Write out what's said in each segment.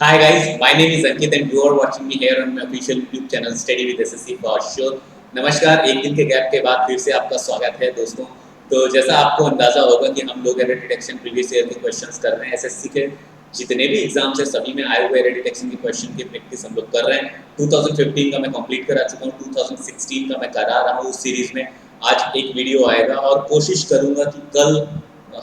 Hi guys, my name is Ankit and you are watching me here on my official YouTube channel Study with SSC for sure। नमस्कार, एक दिन के gap के बाद फिर से आपका स्वागत है दोस्तों। तो जैसा आपको अंदाजा होगा कि हम लोग एरर डिटेक्शन प्रीवियस ईयर के क्वेश्चंस कर रहे हैं। एसएससी के जितने भी एग्जाम्स है सभी में आए हुए एरर डिटेक्शन के क्वेश्चन की प्रैक्टिस हम लोग कर रहे हैं। 2015 का मैं कंप्लीट करा चुका हूँ, 2016 का मैं करा रहा हूँ उस सीरीज में। आज एक वीडियो आएगा और कोशिश करूंगा कि कल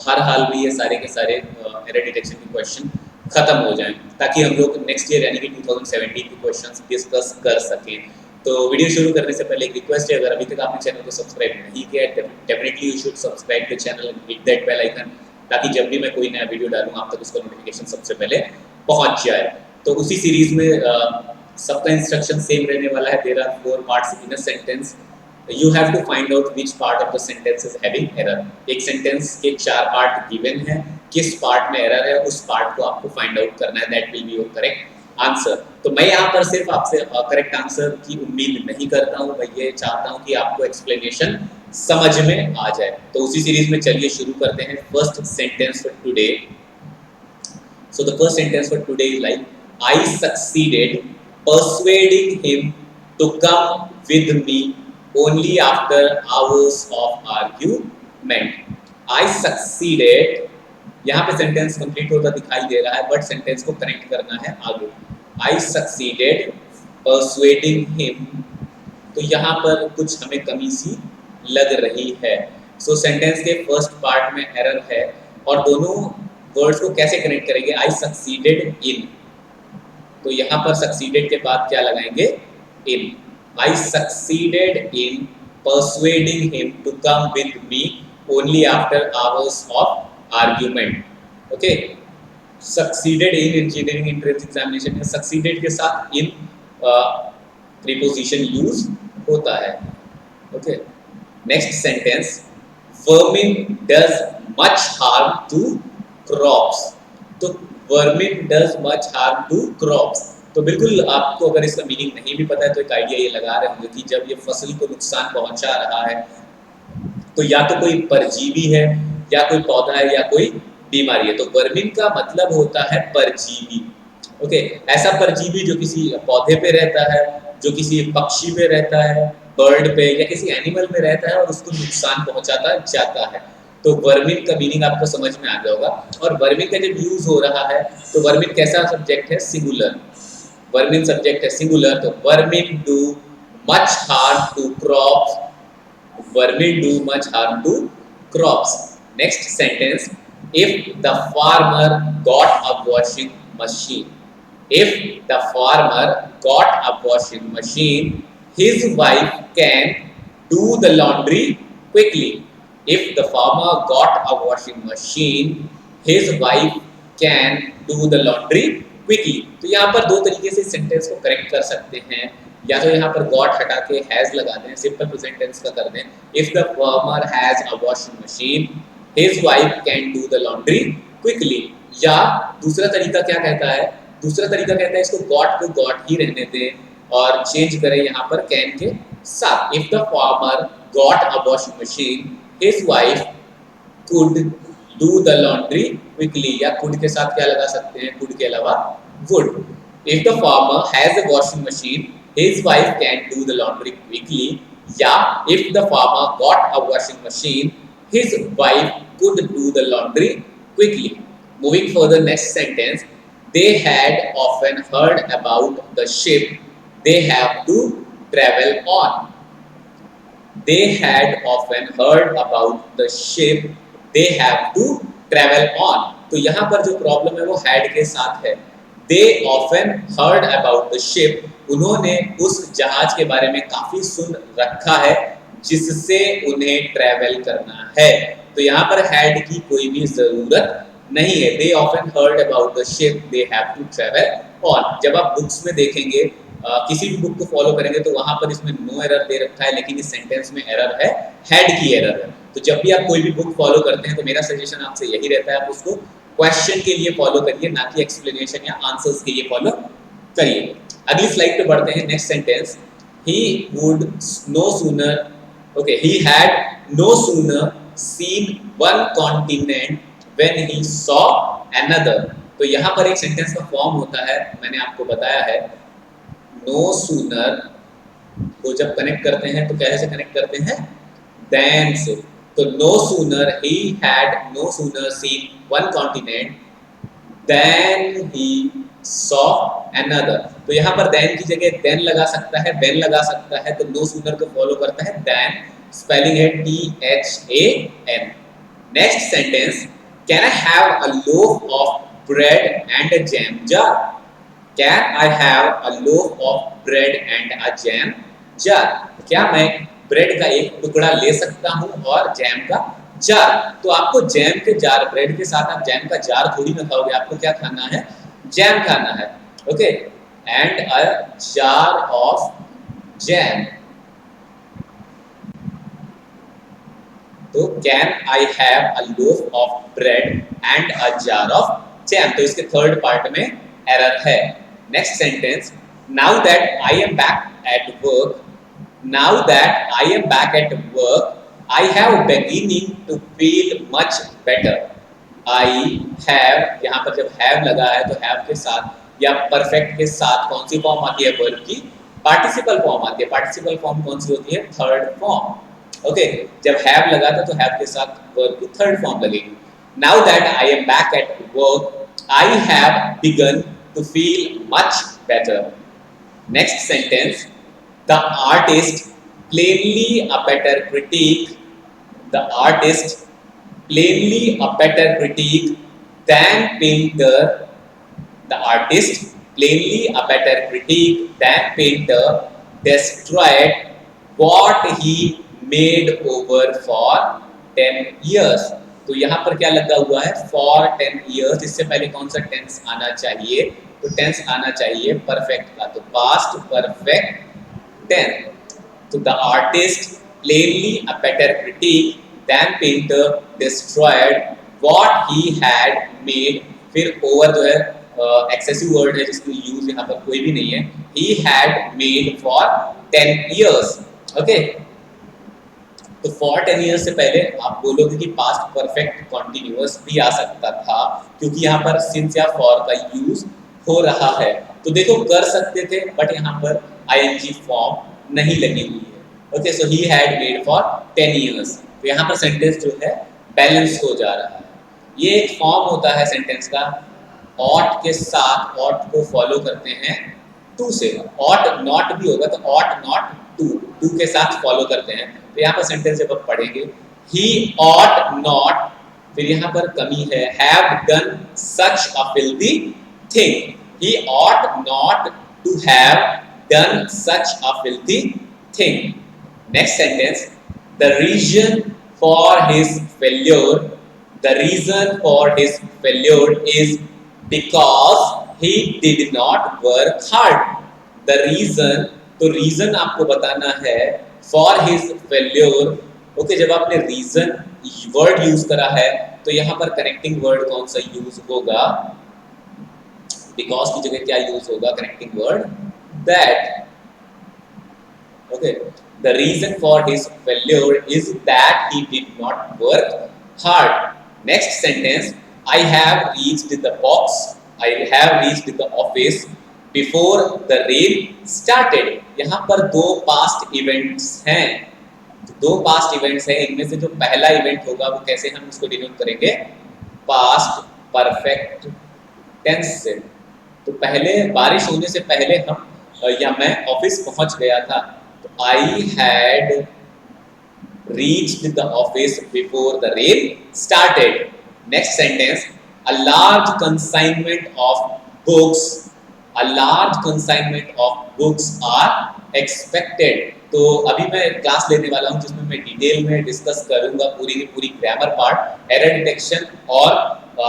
हर हाल में ये सारे के सारे एरर डिटेक्शन के क्वेश्चन खत्म हो जाएं, ताकि हम लोग नेक्स्ट ईयर यानी कि 2017 के क्वेश्चंस डिस्कस कर सकें। तो वीडियो शुरू करने से पहले एक रिक्वेस्ट है, अगर अभी तक आपने चैनल को सब्सक्राइब नहीं किया है definitely you should subscribe the channel and hit that bell icon, ताकि जब भी मैं कोई नया वीडियो डालूं आप तक उसका नोटिफिकेशन सबसे पहले पहुंच जाए। तो उसी सीरीज में सबका इंस्ट्रक्शन सेम रहने वाला है। There are 4 parts in a sentence. You have to find out which part of the sentence is having error। एक सेंटेंस के 4 पार्ट गिवन है, किस पार्ट में एरर है उस पार्ट को आपको फाइंड आउट करना है। That will be your correct answer. तो मैं यहाँ पर सिर्फ आपसे करेक्ट आंसर की उम्मीद नहीं करता हूँ, मैं ये चाहता हूँ कि आपको एक्सप्लेनेशन समझ में आ जाए। तो उसी सीरीज में चलिए शुरू करते हैं। First sentence for today. So the first sentence for today is like, I succeeded persuading him to come with me only after hours of argument। I succeeded, यहाँ पे सेंटेंस कंप्लीट होता दिखाई दे रहा है बट सेंटेंस को connect करना है आगे। I succeeded persuading him, तो यहाँ पर कुछ हमें कमी सी लग रही है। सो सेंटेंस के फर्स्ट पार्ट में एरर है और दोनों वर्ड्स को कैसे कनेक्ट करेंगे? I succeeded in, तो यहाँ पर सक्सीडेड के बाद क्या लगाएंगे? इन। I succeeded in persuading him to come with me only after hours of argument। Okay, succeeded in engineering entrance examination में succeeded के साथ in preposition यूज होता है। Okay, next sentence, vermin does much harm to crops। तो vermin does much harm to crops, तो बिल्कुल आपको अगर इसका मीनिंग नहीं भी पता है तो एक आइडिया ये लगा रहे होंगे कि जब ये फसल को नुकसान पहुंचा रहा है तो या तो कोई परजीवी है या कोई पौधा है या कोई बीमारी है। तो वर्मिन का मतलब होता है परजीवी। ओके, ऐसा परजीवी जो किसी पौधे पे रहता है, जो किसी पक्षी पे रहता है, बर्ड पे या किसी एनिमल में रहता है और उसको नुकसान पहुंचाता जाता है। तो वर्मिन का मीनिंग आपको समझ में आ गया होगा। और वर्मिन का जब यूज हो रहा है तो वर्मिन कैसा सब्जेक्ट है? सिंगुलर। वर्मिन सब्जेक्ट है सिंगुलर, तो vermin do much harm to crops. Vermin do much harm to crops. Next sentence, if the farmer got a washing machine. If the farmer got a washing machine, his wife can do the laundry quickly। If the farmer got a washing machine, his wife can do the laundry quickly। तो यहाँ पर दो तरीके से sentence को correct कर सकते हैं, या तो यहाँ पर गॉट हटा के हैज लगा दें, सिंपल प्रेजेंट टेंस का कर दें, if the farmer has a washing machine his wife can do the laundry quickly. या दूसरा तरीका क्या कहता है? दूसरा तरीका कहता है इसको गॉट को गॉट ही रहने दें और चेंज करें यहाँ पर कैन के साथ। If the farmer got a washing machine his wife could do the laundry quickly। या could के साथ क्या लगा सकते हैं? could के अलावा would। if the farmer has a washing machine, his wife can do the laundry quickly। या if the farmer got a washing machine, his wife could do the laundry quickly। Moving further, next sentence, they had often heard about the ship they have to travel on। They had often heard about the ship they have to travel on। तो यहाँ पर जो problem है वो had के साथ है। They often heard about the ship, उन्होंने उस जहाज के बारे में काफी सुन रखा है जिससे उन्हें ट्रैवल करना है। तो यहाँ पर had की कोई भी जरूरत नहीं है। They often heard about the ship they have to travel on। जब आप बुक्स में देखेंगे, किसी भी बुक को फॉलो करेंगे तो वहां पर इसमें नो एरर दे रखा है, लेकिन इस सेंटेंस में एरर है, हैड की एरर है। तो जब भी आप कोई भी बुक फॉलो करते हैं तो मेरा सजेशन आपसे यही रहता है, आप उसको क्वेश्चन के लिए फॉलो करिए, ना कि एक्सप्लेनेशन या आंसर्स के लिए फॉलो करिए। अगली स्लाइड पे बढ़ते हैं। Next sentence, he would no sooner, okay, he had no sooner seen one continent when he saw another. तो यहाँ पर एक सेंटेंस का फॉर्म होता है, मैंने आपको बताया है, नो सूनर को जब कनेक्ट करते हैं तो कैसे कनेक्ट करते हैं, देन से। तो no sooner he had no sooner seen one continent then he saw another. तो यहाँ पर देन की जगह देन लगा सकता है, देन लगा सकता है, तो नो सूनर को फॉलो करता है देन, स्पेलिंग है THAN। Next sentence, can I have a loaf of bread and a jam jar. Can I have a loaf of bread and a jam jar. क्या मैं ब्रेड का एक टुकड़ा ले सकता हूँ और जैम का जार। तो आपको जैम के जार, ब्रेड के साथ आप जैम का जार थोड़ी ना खाओगे, आपको क्या खाना है, जैम खाना है। Okay, and a jar of jam. तो can I have a loaf of bread and a jar of jam. तो इसके थर्ड पार्ट में एरर है। Next sentence, now that I am back at work, now that I am back at work I have beginning to feel much better। I have, यहाँ पर जब have लगा है तो हैव के साथ या परफेक्ट के साथ कौन सी फॉर्म आती है, वर्ब की पार्टिसिपल फॉर्म आती है। पार्टिसिपल फॉर्म कौन सी होती है, थर्ड फॉर्म। ओके, जब हैव लगा था तो हैव के साथ वर्ब की थर्ड फॉर्म लगेगी। Now that I am back at work I have begun to feel much better. Next sentence, the artist plainly a better critique, the artist plainly a better critique than painter, the artist plainly a better critique than painter destroyed what he made over for 10 years। तो यहाँ पर क्या लगा हुआ है, for 10 years। इससे पहले कौन सा टेंस आना चाहिए, तो टेंस आना चाहिए परफेक्ट का, तो पास्ट परफेक्ट टेंस। तो the artist plainly a better critique than painter destroyed what he had made। फिर over जो है एक्सेसिव वर्ड है जिसको यूज यहाँ पर कोई भी नहीं है, he had made for 10 years। Okay, तो for 10 years से पहले आप बोलोगे कि पास्ट परफेक्ट कॉन्टिन्यूअस भी आ सकता था, क्योंकि यहाँ पर सिंस या for का यूज हो रहा है। तो देखो कर सकते थे, बट यहाँ पर ing फॉर्म नहीं लगी हुई है। Okay, so he had made for 10 years। तो यहाँ पर सेंटेंस जो है बैलेंस हो जा रहा है। ये एक फॉर्म होता है सेंटेंस का, ऑट के साथ, ऑट को फॉलो करते हैं टू से। ऑट नॉट भी होगा तो ऑट नॉट टू, टू के साथ फॉलो करते हैं। तो यहाँ पर सेंटेंस जब आप पढ़ेंगे, ही ऑट नॉट, फिर यहाँ पर कमी है, have done such a filthy thing. He ought not to have done such a filthy thing। Next sentence, the reason for his failure, the reason for his failure is because he did not work hard। The reason, तो reason आपको बताना है for his failure। Okay, जब आपने reason word use करा है तो यहाँ पर कनेक्टिंग वर्ड कौन सा यूज होगा, because की जगह क्या यूज होगा, connecting word that। Okay, the reason for his failure is that he did not work hard। Next sentence, I have reached the box, I have reached the office before the rain started। यहाँ पर दो past events हैं, दो past events हैं, इनमें से जो पहला इवेंट होगा वो कैसे हम उसको डिनोट करेंगे, पास्ट परफेक्ट टेंस से। तो पहले बारिश होने से पहले हम या मैं ऑफिस पहुंच गया था, तो I had reached the office before the rain started। Next sentence, a large consignment of books, a large consignment of books are expected। तो अभी मैं क्लास लेने वाला हूँ जिसमें मैं डिटेल में डिस्कस करूंगा पूरी की पूरी ग्रामर पार्ट, एरर डिटेक्शन और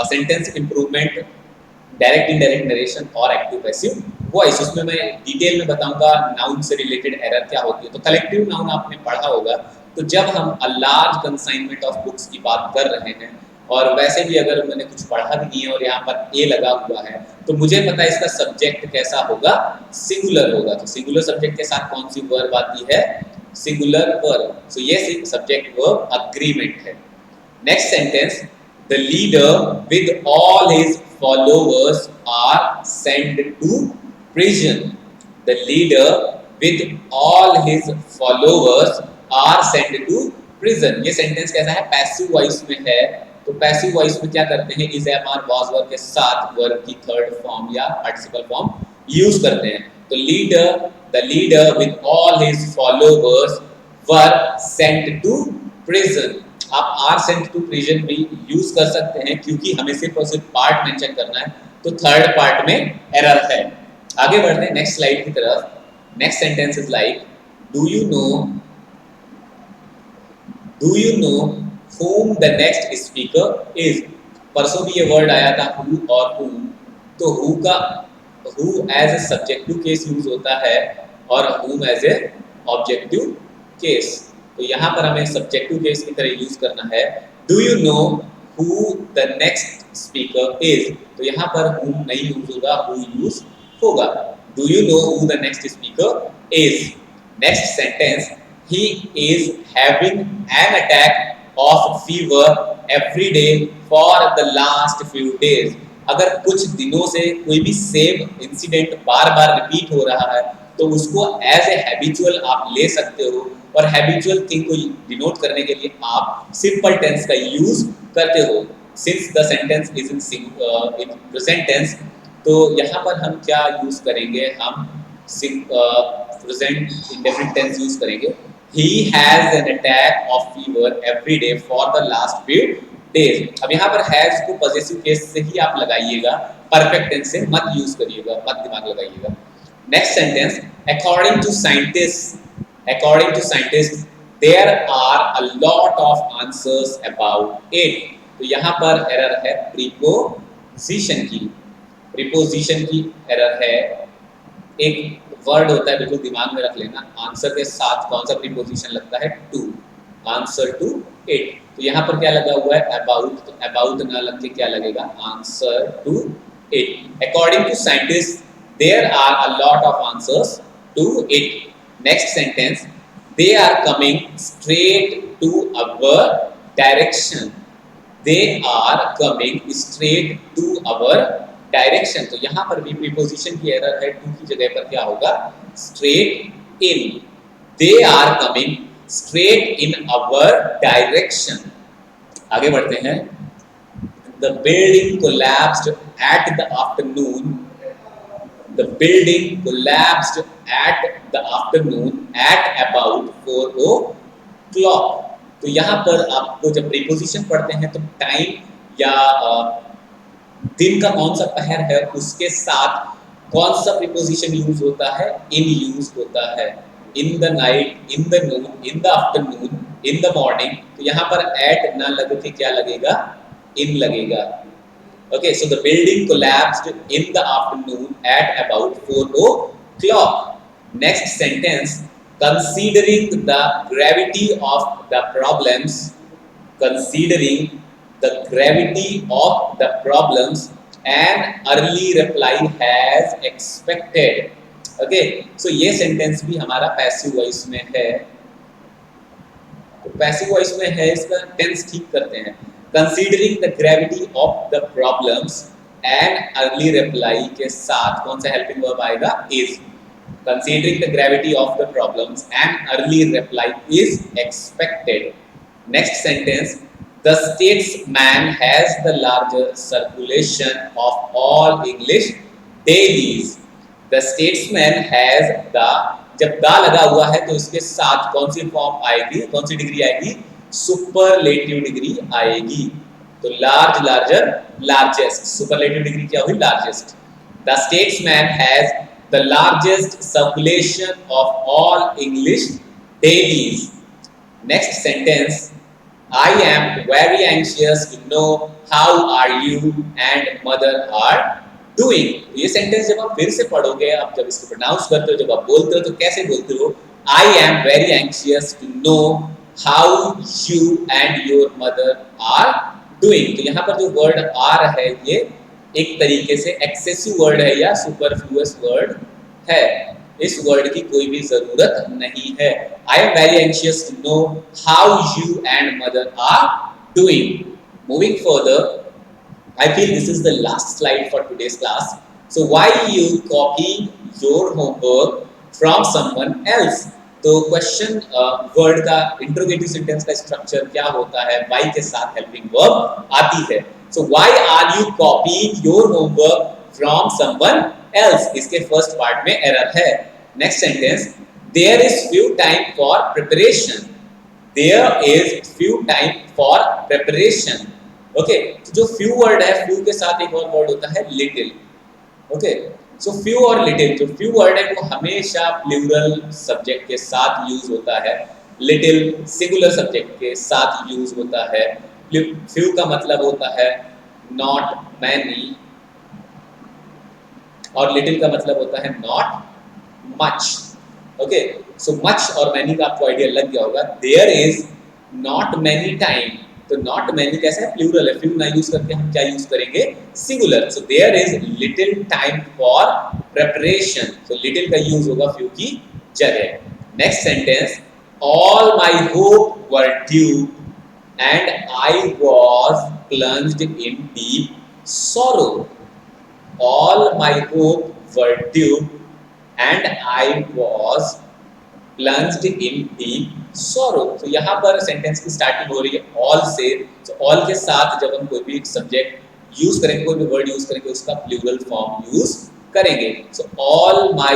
sentence improvement, direct indirect narration और एक्टिव पैसिव वॉइस। उसमें मैं डिटेल में बताऊंगा नाउन से रिलेटेड एरर क्या होती है। तो कलेक्टिव नाउन आपने पढ़ा होगा, तो जब हम a large consignment of books की बात कर रहे हैं, और वैसे भी अगर मैंने कुछ पढ़ा भी नहीं है और यहाँ पर ए लगा हुआ है, तो मुझे पता है इसका सब्जेक्ट कैसा होगा, सिंगुलर होगा। तो सिंगुलर सब्जेक्ट के साथ कौन सी वर्ब आती है, सिंगुलर वर्ब। सो ये सब्जेक्ट वर्ब अग्रीमेंट है। Next sentence, the leader with all his followers are sent to prison. The leader with all his followers are sent to prison. ये sentence कैसा है? पैसिव वॉइस में है। तो passive voice में क्या करते हैं? Is, am, are, was verb के साथ वर्ब की थर्ड फॉर्म या पार्टिसिपल फॉर्म यूज करते हैं। तो the leader with all his followers were sent to prison. आप आर सेंट टू प्रिजन भी यूज कर सकते हैं क्योंकि हमें सिर्फ और सिर्फ पार्ट मेंशन करना है, तो थर्ड पार्ट में एरर है। आगे बढ़ते हैं नेक्स्ट स्लाइड की तरफ। Next sentence is like, do you know whom the next speaker is। परसों भी ये वर्ड आया था who और whom, तो who as a subjective case use होता है और whom as a objective case. तो यहाँ पर हमें सब्जेक्टिव केस की तरह यूज करना है। Do you know who the next speaker is, तो यहाँ पर whom नहीं यूज होगा, who यूज होगा। Do you know who the next speaker is. Next sentence, he is having an attack of fever every day for the last few days। अगर कुछ दिनों से कोई भी सेम इंसिडेंट बार बार रिपीट हो रहा है तो उसको एज ए हैबिचुअल आप ले सकते हो, और हैबिचुअल थिंग को डिनोट करने के लिए आप सिंपल टेंस का यूज करते हो। Since the sentence is in present tense, तो यहाँ पर हम क्या यूज करेंगे? हम प्रेजेंट इंडेफिनिट टेंस यूज करेंगे। He has an attack of fever every day for the last few days। अब यहाँ पर has को पॉजिटिव केस से ही आप लगाइएगा, परफेक्ट टेंस से मत यूज करिएगा, मत दिमाग लगाइएगा। Next sentence, according to scientists there are a lot of answers about it। तो यहाँ पर एरर है प्रीपोजिशन की एरर है। एक वर्ड होता है, बिल्कुल दिमाग में रख लेना, आंसर के साथ कौन सा प्रीपोजिशन लगता है? टू। Answer to it. तो यहाँ पर क्या लगा हुआ है? अबाउट। तो अबाउट ना लग के क्या लगेगा? Answer to it. According to scientist there are a lot of answers to it. Next sentence, they are coming straight to our direction. They are coming straight to our direction. तो यहाँ पर भी preposition की error है, to की जगह पर क्या होगा? Straight in. They are coming straight in our direction. आगे बढ़ते हैं। The building collapsed at the afternoon. The building collapsed at the afternoon at about 4 o'clock। तो यहाँ पर आपको जब प्रीपोजिशन पढ़ते हैं तो टाइम या दिन का कौन सा पहर है उसके साथ कौन सा प्रीपोजिशन यूज होता है? इन यूज होता है। In the night, in the Noon, in the afternoon, in the morning. तो यहाँ पर एट ना लग के क्या लगेगा? इन लगेगा। Okay, so the building collapsed in the afternoon at about 4 o'clock। Next sentence, considering the gravity of the problems. Considering the gravity of the problems, an early reply has expected। okay, so ये sentence भी हमारा passive voice में है। तो passive voice में है, इसका tense ठीक करते हैं। Considering the gravity of the problems, an early reply के साथ कौन सा हेल्पिंग वर्ब आएगा? Is. Considering the gravity of the problems, an early reply is expected. Next sentence, the statesman has the larger circulation of all English dailies। the statesman has the, जब दा लगा हुआ है तो इसके साथ कौन सी फॉर्म आएगी, कौन सी डिग्री आएगी? सुपरलेटिव डिग्री आएगी। तो large, larger, largest. Superlative degree क्या हुई? Largest. the statesman has the largest circulation of all English dailies। next sentence, I am very anxious to know how are you and mother are doing। ये sentence जब आप फिर से पढ़ोगे, आप जब इसको प्रोनाउंस करते हो, जब आप बोलते हो तो कैसे बोलते हो? I am very anxious to know how you and your mother are doing। तो यहाँ पर जो वर्ड आर है ये एक तरीके से एक्सेसिव वर्ड है या सुपरफ्लुअस वर्ड है। इस वर्ड की कोई भी जरूरत नहीं है। I am very anxious to know how you and mother are doing। Moving further, I feel this is the last slide for today's class. So why you copying your homework from someone else? तो question word का interrogative sentence का structure क्या होता है, why के साथ helping verb आती है. So why are you copying your homework from someone else? इसके फर्स्ट पार्ट में एरर है. Next sentence, there is few time for preparation. There is few time for preparation. Okay, तो जो few word है, few के साथ एक और वर्ड होता है लिटिल. ओके, सो फ्यू और लिटिल, जो फ्यू वर्ड है वो हमेशा प्लूरल सब्जेक्ट के साथ यूज होता है, लिटिल सिंगुलर सब्जेक्ट के साथ यूज होता है. फ्यू का मतलब होता है नॉट मैनी और लिटिल का मतलब होता है not much. Okay, so much और मैनी का आपको आइडिया लग गया होगा. There is not many time, तो नॉट मैनी कैसा है, प्लूरल है, फ्यू ना यूज करके हम क्या यूज करेंगे, singular. So there is little time for preparation, तो लिटिल का यूज होगा फ्यू की जगह. Next sentence, all my hope were dew and I was plunged in deep sorrow. All my hope were dew and I was plunged in deep sorrow. तो यहाँ पर sentence की starting हो रही है all से. तो all के साथ जब हम कोई भी सब्जेक्ट यूज करेंगे, कोई भी वर्ड यूज करेंगे, उसका प्लूरल फॉर्म यूज करेंगे. सो all my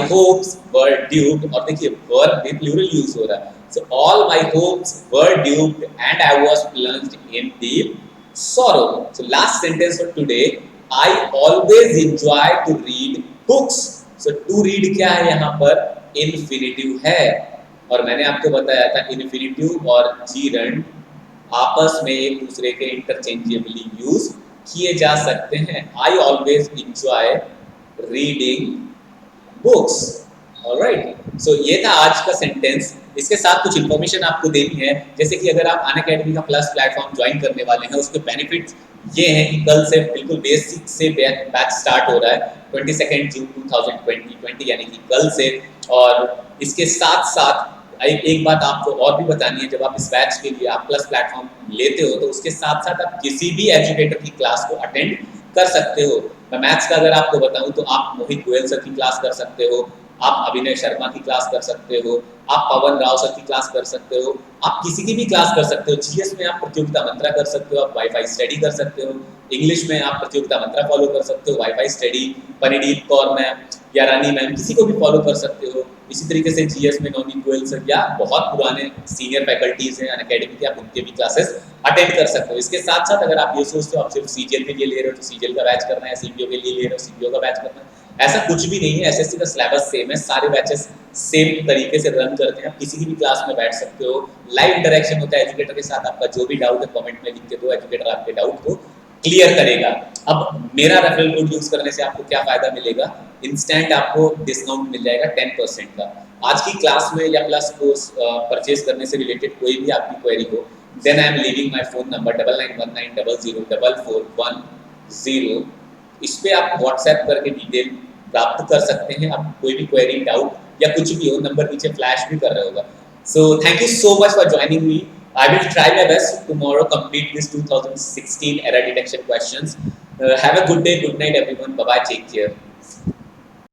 hopes were duped, और देखिए वर्ब भी प्लूरल यूज हो रहा है. सो all my hopes were duped and I was plunged in deep sorrow. So last sentence for today, I always enjoy to read books. So to read क्या है यहाँ पर, इन्फिनिटिव है. और मैंने आपको बताया था इन्फिनिटिव और जीरंड आपस में एक दूसरे के इंटरचेंजेबली यूज किए जा सकते हैं. I always enjoy reading books. Alright, so ये था आज का सेंटेंस. इसके साथ कुछ इन्फॉर्मेशन आपको देनी है, जैसे कि अगर आप अनअकैडमी का प्लस प्लेटफॉर्म ज्वाइन करने वाले हैं, उसके बेनिफिट्स ये हैं कि कल से बिल्कुल बेसिक से बैच स्टार्ट हो रहा है 22 जून 2020 यानी कि कल से. और इसके साथ साथ एक बात आपको और भी बतानी है, जब आप इस बैच के लिए आप प्लस प्लेटफॉर्म लेते हो तो उसके साथ साथ आप किसी भी एजुकेटर की क्लास को अटेंड कर सकते हो. मैं मैथ्स का अगर आपको बताऊं तो आप मोहित गोयल सर की क्लास कर सकते हो, आप अभिनय शर्मा की क्लास कर सकते हो, आप पवन राव सर की क्लास कर सकते हो, आप किसी की भी क्लास कर सकते हो. जीएस में आप प्रतियोगिता मंत्रा कर सकते हो, आप वाईफाई स्टडी कर सकते हो. इंग्लिश में आप प्रतियोगिता मंत्रा फॉलो कर सकते हो, wifi study, Parineet Kaur ma'am या रानी मैम, किसी को भी फॉलो कर सकते हो. इसी तरीके से जीएस में नवनीत गोयल सर या बहुत पुराने सीनियर फैकल्टीज हैं अनअकैडमी के, आप उनके भी क्लासेस अटेंड कर सकते हो. इसके साथ साथ अगर आप ये सोचते हो आप सिर्फ सीजीएल के लिए ले रहे हो तो सीजीएल का बैच करना है, सीपीओ के लिए ले रहे हो सीपीओ का बैच करना है, ऐसा कुछ भी नहीं है. एसएससी का सिलेबस सेम है, सारे बैचेस सेम तरीके से रन करते हैं. आप किसी भी क्लास में बैठ सकते हो, लाइव इंटरेक्शन होता है एजुकेटर के साथ. आपका जो भी डाउट है कमेंट में लिख के दो, एजुकेटर आपके डाउट को क्लियर करेगा. अब मेरा रेफरल कोड यूज करने से आपको क्या फायदा मिलेगा, इंस्टेंट आपको डिस्काउंट मिल जाएगा 10% का. आज की क्लास में या प्लस कोर्स परचेज करने से रिलेटेड कोई भी आपकी क्वेरी हो, then I am leaving my phone number 9919004410. इस पे आप व्हाट्सएप करके डिटेल प्राप्त कर सकते हैं. आप कोई भी क्वेरी, डाउट या कुछ भी हो, नंबर नीचे फ्लैश भी कर रहे होगा. So thank you so much for joining me. I will try my best tomorrow complete this 2016 error detection questions. Have a good day, good night everyone. Bye bye, take care.